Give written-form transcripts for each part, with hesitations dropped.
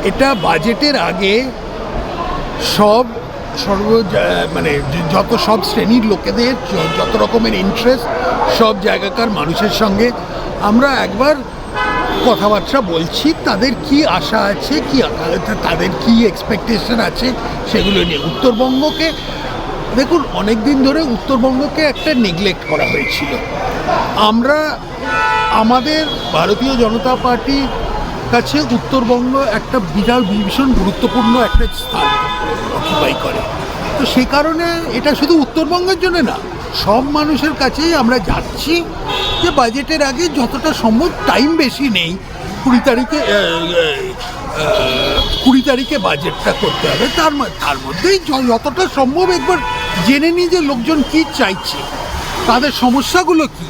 এটা বাজেটের আগে মানে যত সব শ্রেণীর লোকেদের যত রকমের ইন্টারেস্ট সব জায়গাকার মানুষের সঙ্গে আমরা একবার কথাবার্তা বলছি, তাদের কি আশা আছে, তাদের কি এক্সপেকটেশন আছে সেগুলো নিয়ে। উত্তরবঙ্গকে দেখুন, অনেক দিন ধরে উত্তরবঙ্গকে একটা নেগলেক্ট করা হয়েছিল। আমাদের ভারতীয় জনতা পার্টি কাছে উত্তরবঙ্গ একটা ভীষণ গুরুত্বপূর্ণ একটা স্থান অকুপাই করে। তো সেই কারণে এটা শুধু উত্তরবঙ্গের জন্য না, সব মানুষের কাছেই আমরা যাচ্ছি যে বাজেটের আগে যতটা সম্ভব, টাইম বেশি নেই, 20 তারিখে বাজেটটা করতে হবে। তার মধ্যেই যতটা সম্ভব একবার জেনে নিই যে লোকজন কী চাইছে, তাদের সমস্যাগুলো কী,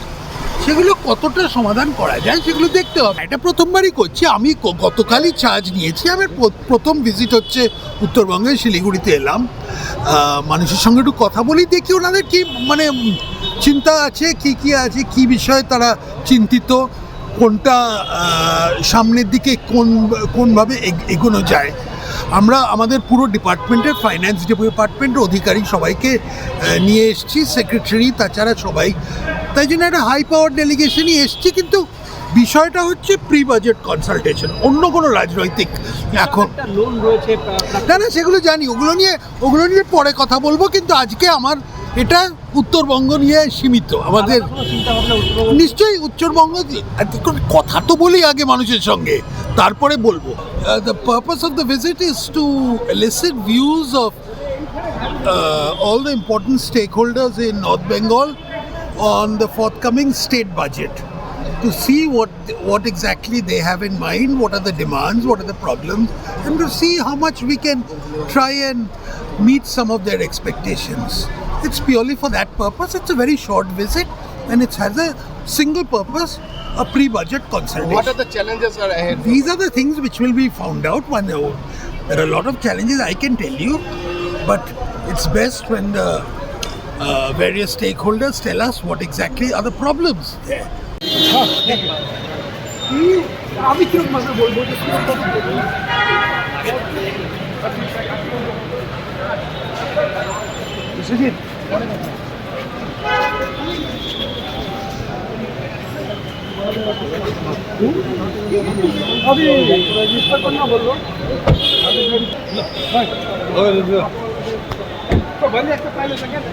সেগুলো কতটা সমাধান করা যায় সেগুলো দেখতে হবে। এটা প্রথমবারই করছি আমি, গতকালই চার্জ নিয়েছি। আমার প্রথম ভিজিট হচ্ছে উত্তরবঙ্গে, শিলিগুড়িতে এলাম। মানুষের সঙ্গে একটু কথা বলি, দেখি ওনাদের কী মানে চিন্তা আছে, কী আছে, কী বিষয়ে তারা চিন্তিত, কোনটা সামনের দিকে কোনভাবে এগোনো যায়। আমরা আমাদের পুরো ডিপার্টমেন্টের, ফাইন্যান্স ডিপার্টমেন্টের অধিকারী সবাইকে নিয়ে এসেছি, সেক্রেটারি, তাছাড়া সবাই, তাই জন্য একটা হাই পাওয়ার ডেলিগেশনই এসছি। কিন্তু বিষয়টা হচ্ছে প্রি বাজেট কনসালটেশন, অন্য কোনো রাজনৈতিক এখন লোন রয়েছে না, সেগুলো জানি, ওগুলো নিয়ে পরে কথা বলবো। কিন্তু আজকে আমার এটা উত্তরবঙ্গ নিয়ে সীমিত। আমাদের নিশ্চয়ই উত্তরবঙ্গ কথা তো বলি আগে মানুষের সঙ্গে, তারপরে বলবো। The purpose of the visit is to elicit views of all the important stakeholders in North Bengal on the forthcoming state budget, to see what exactly they have in mind, what are the demands, what are the problems, and to see how much we can try and meet some of their expectations. It's purely for that purpose. It's a very short visit and it has a single purpose, a pre-budget consultation. What are the challenges are ahead? These are the things which will be found out when there are a lot of challenges, I can tell you, but it's best when the various stakeholders tell us what exactly are the problems there. আমি কিরকম ভাবে বলবো যে সুজিত अभी register करना बोल लो तो भले एक पहले सेकंड